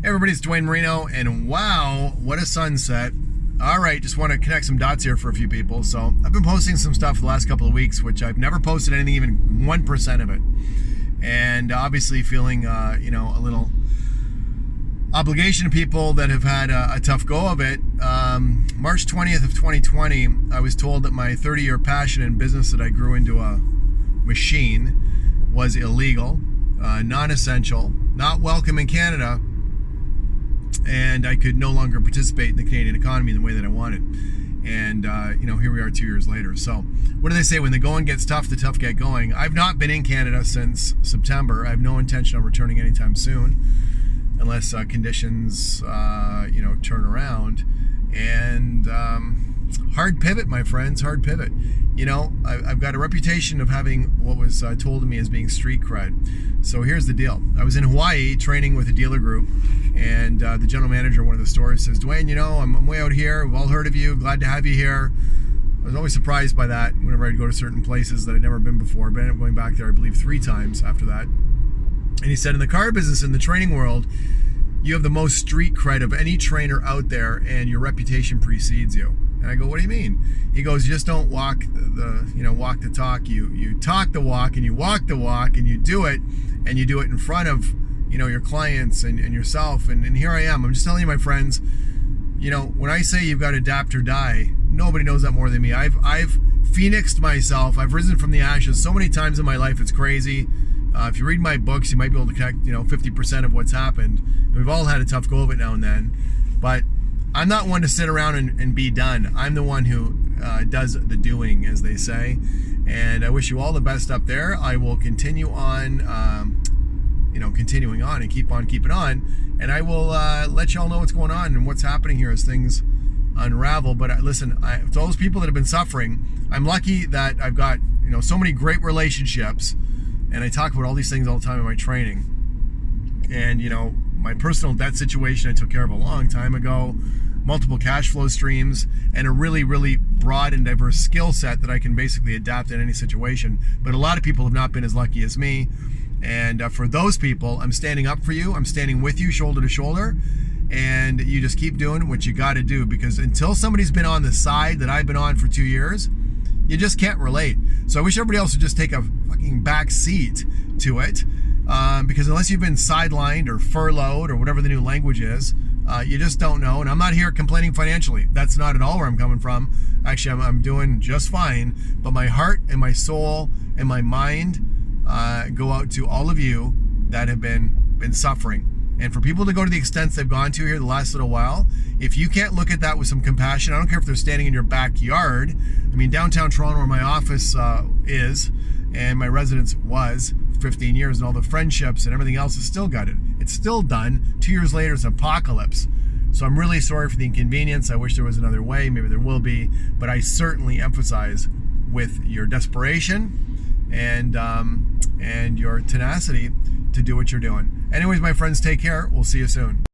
Hey everybody, it's Dwayne Marino, and wow, what a sunset. All right, just want to connect some dots here for a few people. So I've been posting some stuff the last couple of weeks, which I've never posted anything, even 1% of it. And obviously feeling, a little obligation to people that have had a tough go of it. March 20th of 2020, I was told that my 30-year passion in business that I grew into a machine was illegal, non-essential, not welcome in Canada, and I could no longer participate in the Canadian economy in the way that I wanted. And, here we are 2 years later. So what do they say? When the going gets tough, the tough get going. I've not been in Canada since September. I have no intention of returning anytime soon, unless conditions, turn around. And hard pivot, my friends, hard pivot. I've got a reputation of having what was told to me as being street cred. So here's the deal. I was in Hawaii training with a dealer group, and the general manager of one of the stores says, Dwayne, I'm way out here. We've all heard of you. Glad to have you here. I was always surprised by that whenever I'd go to certain places that I'd never been before. But I ended up going back there, I believe, 3 times after that. And he said, in the car business, in the training world, you have the most street cred of any trainer out there, and your reputation precedes you. And I go, what do you mean? He goes, you just don't walk the talk. You talk the walk, and you walk the walk, and you do it in front of, your clients and yourself. And here I am. I'm just telling you, my friends, when I say you've got to adapt or die, nobody knows that more than me. I've phoenixed myself. I've risen from the ashes so many times in my life, it's crazy. If you read my books, you might be able to connect, 50% of what's happened. We've all had a tough go of it now and then, but I'm not one to sit around and be done. I'm the one who does the doing, as they say. And I wish you all the best up there. I will continue on, continuing on and keep on keeping on. And I will let y'all know what's going on and what's happening here as things unravel. But listen, to all those people that have been suffering, I'm lucky that I've got, so many great relationships. And I talk about all these things all the time in my training. And, my personal debt situation I took care of a long time ago, multiple cash flow streams, and a really, really broad and diverse skill set that I can basically adapt in any situation. But a lot of people have not been as lucky as me. And for those people, I'm standing up for you. I'm standing with you shoulder to shoulder. And you just keep doing what you got to do, because until somebody's been on the side that I've been on for 2 years, you just can't relate. So I wish everybody else would just take a fucking back seat to it. Because unless you've been sidelined or furloughed or whatever the new language is, you just don't know. And I'm not here complaining financially. That's not at all where I'm coming from. Actually, I'm doing just fine. But my heart and my soul and my mind go out to all of you that have been suffering. And for people to go to the extents they've gone to here the last little while, if you can't look at that with some compassion, I don't care if they're standing in your backyard. I mean, downtown Toronto, where my office is, and my residence was 15 years, and all the friendships and everything else is still gutted. It's still done. 2 years later, it's an apocalypse. So I'm really sorry for the inconvenience. I wish there was another way. Maybe there will be. But I certainly empathize with your desperation and your tenacity to do what you're doing. Anyways, my friends, take care. We'll see you soon.